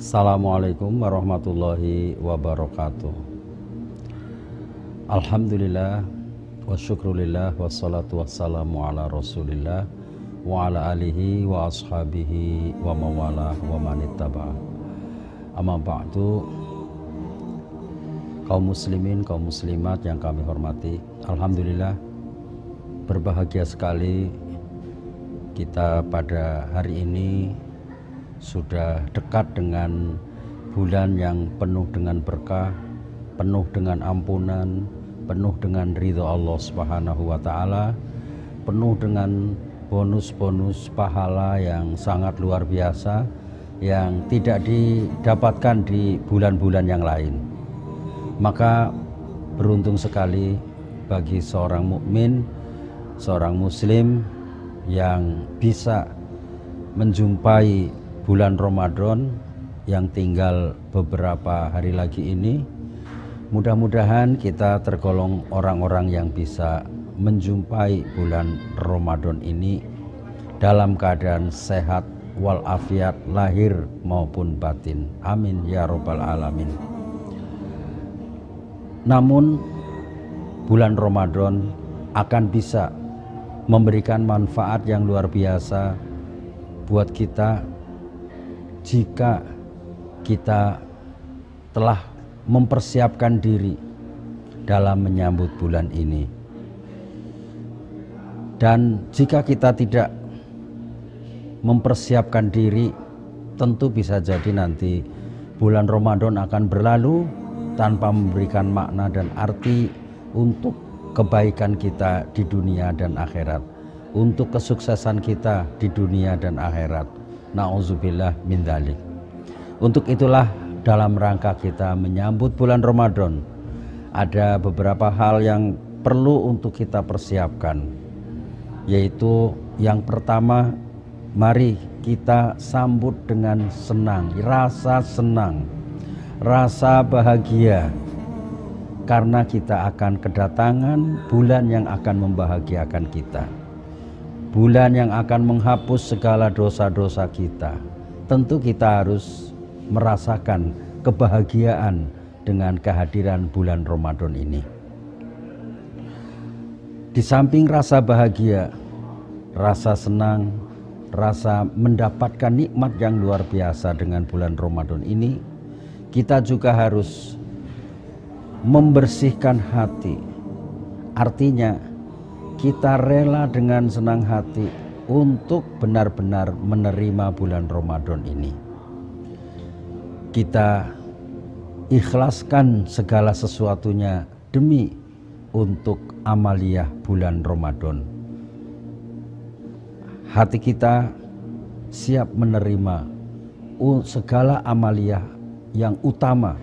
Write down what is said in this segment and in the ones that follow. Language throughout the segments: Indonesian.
Assalamualaikum warahmatullahi wabarakatuh. Alhamdulillah wa syukrulillah wassalatu wassalamu ala rasulillah wa ala alihi wa ashabihi wa mawalah wa manittaba'a. Amma ba'du, kaum muslimin, kaum muslimat yang kami hormati, alhamdulillah berbahagia sekali kita pada hari ini sudah dekat dengan bulan yang penuh dengan berkah, penuh dengan ampunan, penuh dengan ridho Allah Subhanahu wa Ta'ala, penuh dengan bonus-bonus pahala yang sangat luar biasa yang tidak didapatkan di bulan-bulan yang lain. Maka beruntung sekali bagi seorang mukmin, seorang muslim yang bisa menjumpai bulan Ramadan yang tinggal beberapa hari lagi ini. Mudah-mudahan kita tergolong orang-orang yang bisa menjumpai bulan Ramadan ini dalam keadaan sehat walafiat lahir maupun batin. Amin ya robbal alamin. Namun bulan Ramadan akan bisa memberikan manfaat yang luar biasa buat kita jika kita telah mempersiapkan diri dalam menyambut bulan ini. Dan jika kita tidak mempersiapkan diri, tentu bisa jadi nanti bulan Ramadan akan berlalu tanpa memberikan makna dan arti untuk kebaikan kita di dunia dan akhirat, untuk kesuksesan kita di dunia dan akhirat. Na'udzubillah min dzalik. Untuk itulah dalam rangka kita menyambut bulan Ramadan, ada beberapa hal yang perlu untuk kita persiapkan. Yaitu yang pertama, mari kita sambut dengan senang, rasa bahagia, karena kita akan kedatangan bulan yang akan membahagiakan kita, bulan yang akan menghapus segala dosa-dosa kita. Tentu kita harus merasakan kebahagiaan dengan kehadiran bulan Ramadan ini. Di samping rasa bahagia, rasa senang, rasa mendapatkan nikmat yang luar biasa dengan bulan Ramadan ini, kita juga harus membersihkan hati. Artinya kita rela dengan senang hati untuk benar-benar menerima bulan Ramadan ini. Kita ikhlaskan segala sesuatunya demi untuk amaliyah bulan Ramadan. Hati kita siap menerima segala amaliyah yang utama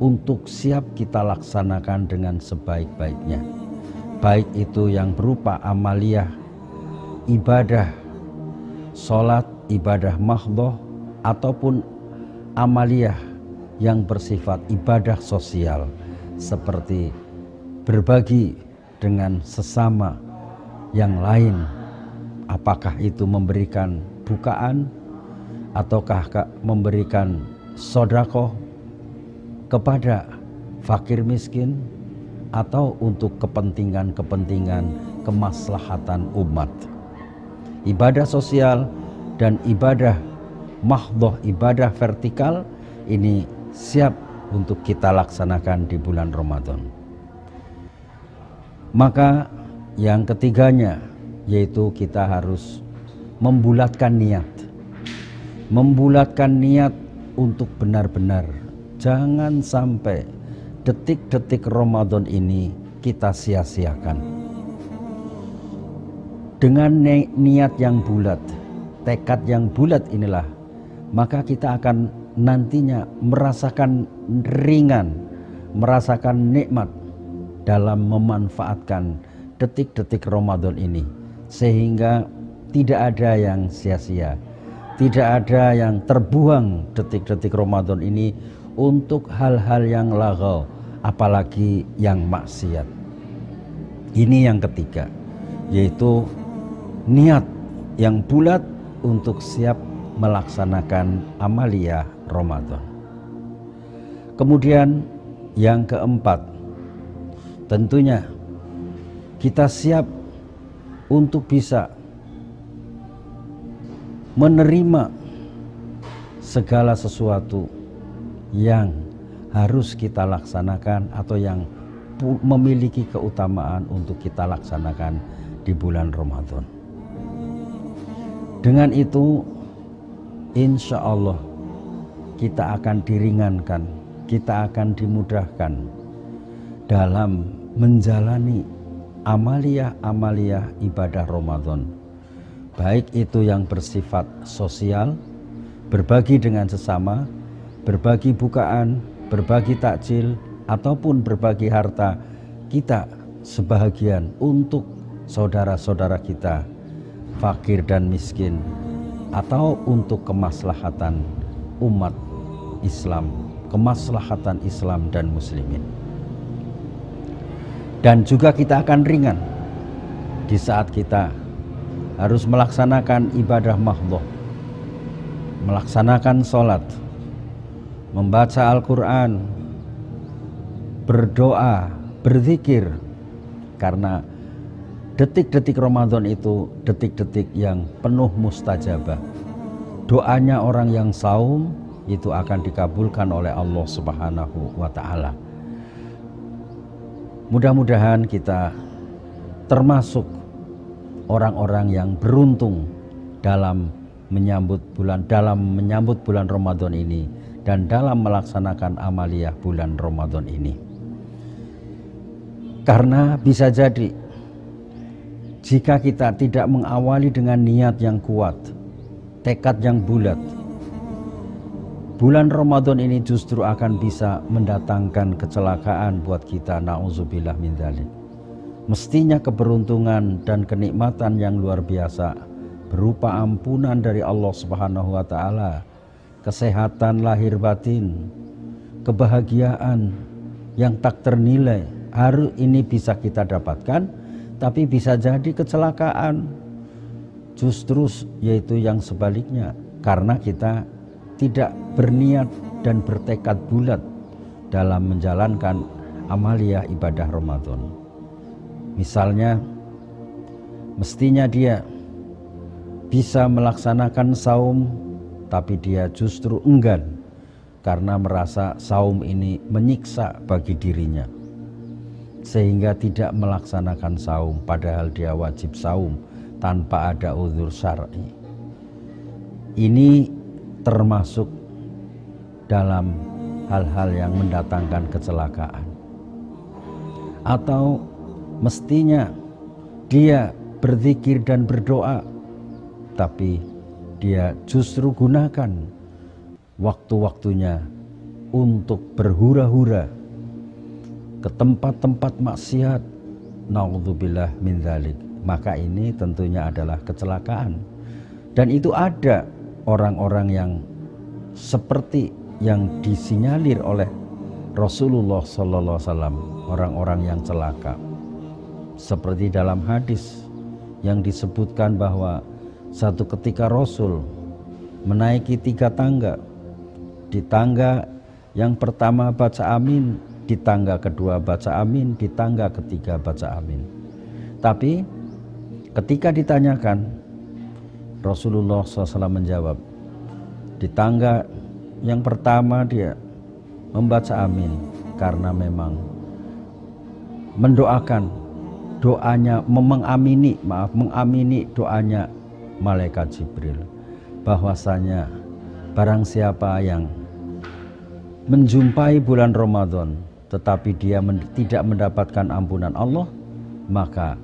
untuk siap kita laksanakan dengan sebaik-baiknya. Baik itu yang berupa amaliyah, ibadah, sholat, ibadah mahdhah, ataupun amaliyah yang bersifat ibadah sosial seperti berbagi dengan sesama yang lain. Apakah itu memberikan bukaan, ataukah memberikan sedekah kepada fakir miskin, atau untuk kepentingan-kepentingan kemaslahatan umat. Ibadah sosial dan ibadah mahdhah, ibadah vertikal ini siap untuk kita laksanakan di bulan Ramadan. Maka yang ketiganya, yaitu kita harus membulatkan niat. Membulatkan niat untuk benar-benar jangan sampai detik-detik Ramadan ini kita sia-siakan. Dengan niat yang bulat, tekad yang bulat inilah, maka kita akan nantinya merasakan ringan, merasakan nikmat dalam memanfaatkan detik-detik Ramadan ini, sehingga tidak ada yang sia-sia, tidak ada yang terbuang detik-detik Ramadan ini untuk hal-hal yang laghaw, apalagi yang maksiat. Ini yang ketiga, yaitu niat yang bulat untuk siap melaksanakan amaliyah Ramadan. Kemudian yang keempat, tentunya kita siap untuk bisa menerima segala sesuatu yang harus kita laksanakan atau yang memiliki keutamaan untuk kita laksanakan di bulan Ramadan. Dengan itu, insya Allah kita akan diringankan, kita akan dimudahkan dalam menjalani amaliyah-amaliyah ibadah Ramadan, baik itu yang bersifat sosial, berbagi dengan sesama, berbagi bukaan, berbagi takjil, ataupun berbagi harta kita sebahagian untuk saudara-saudara kita fakir dan miskin, atau untuk kemaslahatan umat Islam, kemaslahatan Islam dan muslimin. Dan juga kita akan ringan di saat kita harus melaksanakan ibadah mahdhah, melaksanakan sholat, membaca Al-Quran, berdoa, berzikir, karena detik-detik Ramadan itu detik-detik yang penuh mustajabah. Doanya orang yang saum itu akan dikabulkan oleh Allah Subhanahu wa ta'ala. Mudah-mudahan kita termasuk orang-orang yang beruntung dalam menyambut bulan Ramadan ini dan dalam melaksanakan amaliyah bulan Ramadan ini. Karena bisa jadi jika kita tidak mengawali dengan niat yang kuat, tekad yang bulat, bulan Ramadan ini justru akan bisa mendatangkan kecelakaan buat kita, na'udzubillah min dzalik. Mestinya keberuntungan dan kenikmatan yang luar biasa berupa ampunan dari Allah Subhanahu wa ta'ala, kesehatan lahir batin, kebahagiaan yang tak ternilai, hari ini bisa kita dapatkan, tapi bisa jadi kecelakaan justru yaitu yang sebaliknya, karena kita tidak berniat dan bertekad bulat dalam menjalankan amaliyah ibadah Ramadan. Misalnya, mestinya dia bisa melaksanakan saum, tapi dia justru enggan karena merasa saum ini menyiksa bagi dirinya, sehingga tidak melaksanakan saum, padahal dia wajib saum tanpa ada uzur syar'i. Ini termasuk dalam hal-hal yang mendatangkan kecelakaan. Atau mestinya dia berzikir dan berdoa, tapi dia justru gunakan waktu-waktunya untuk berhura-hura ke tempat-tempat maksiat, naudzubillah min dzalik. Maka ini tentunya adalah kecelakaan. Dan itu ada orang-orang yang seperti yang disinyalir oleh Rasulullah sallallahu alaihi wasallam, orang-orang yang celaka. Seperti dalam hadis yang disebutkan bahwa satu ketika Rasul menaiki 3 tangga. Di tangga yang pertama baca amin, di tangga kedua baca amin, di tangga ketiga baca amin. Tapi ketika ditanyakan, Rasulullah SAW menjawab, di tangga yang pertama dia membaca amin karena memang mendoakan doanya, mengamini doanya malaikat Jibril, bahwasanya barang siapa yang menjumpai bulan Ramadan tetapi dia tidak mendapatkan ampunan Allah, maka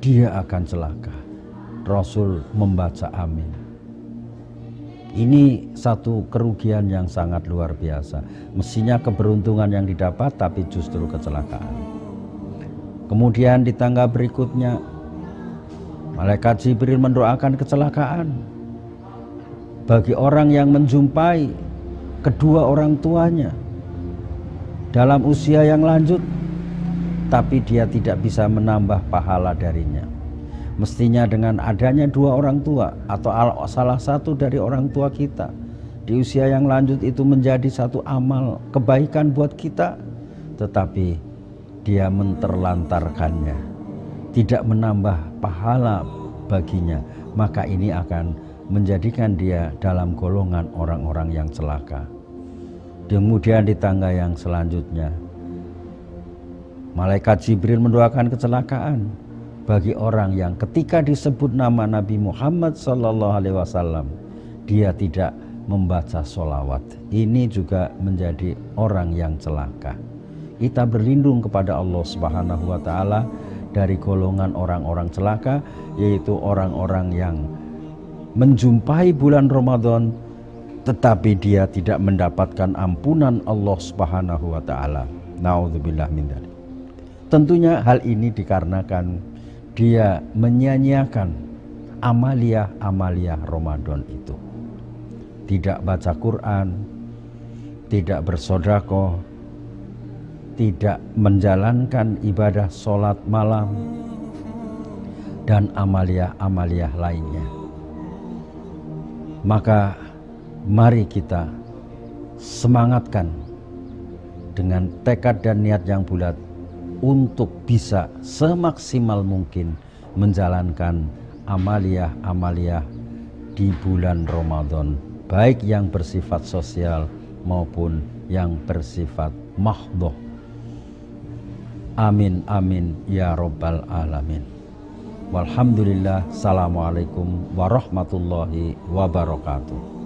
dia akan celaka. Rasul membaca amin. Ini satu kerugian yang sangat luar biasa. Mestinya keberuntungan yang didapat, tapi justru kecelakaan. Kemudian di tangga berikutnya, malaikat Jibril mendoakan kecelakaan bagi orang yang menjumpai kedua orang tuanya dalam usia yang lanjut, tapi dia tidak bisa menambah pahala darinya. Mestinya dengan adanya 2 orang tua atau salah satu dari orang tua kita di usia yang lanjut itu menjadi satu amal kebaikan buat kita, tetapi dia menterlantarkannya, tidak menambah pahala baginya, maka ini akan menjadikan dia dalam golongan orang-orang yang celaka. Kemudian di tangga yang selanjutnya, malaikat Jibril mendoakan kecelakaan bagi orang yang ketika disebut nama Nabi Muhammad SAW, dia tidak membaca sholawat. Ini juga menjadi orang yang celaka. Kita berlindung kepada Allah Subhanahu wa Ta'ala dari golongan orang-orang celaka, yaitu orang-orang yang menjumpai bulan Ramadan tetapi dia tidak mendapatkan ampunan Allah Subhanahu wa Ta'ala. Naudzubillah min dzalik. Tentunya hal ini dikarenakan dia menyia-nyiakan amalia-amalia Ramadan itu. Tidak baca Quran, tidak bersedekah, tidak menjalankan ibadah sholat malam, dan amalia-amalia lainnya. Maka mari kita semangatkan dengan tekad dan niat yang bulat untuk bisa semaksimal mungkin menjalankan amalia-amalia di bulan Ramadan, baik yang bersifat sosial maupun yang bersifat mahdhah. Amin amin ya rabbal alamin. Walhamdulillah. Assalamualaikum warahmatullahi wabarakatuh.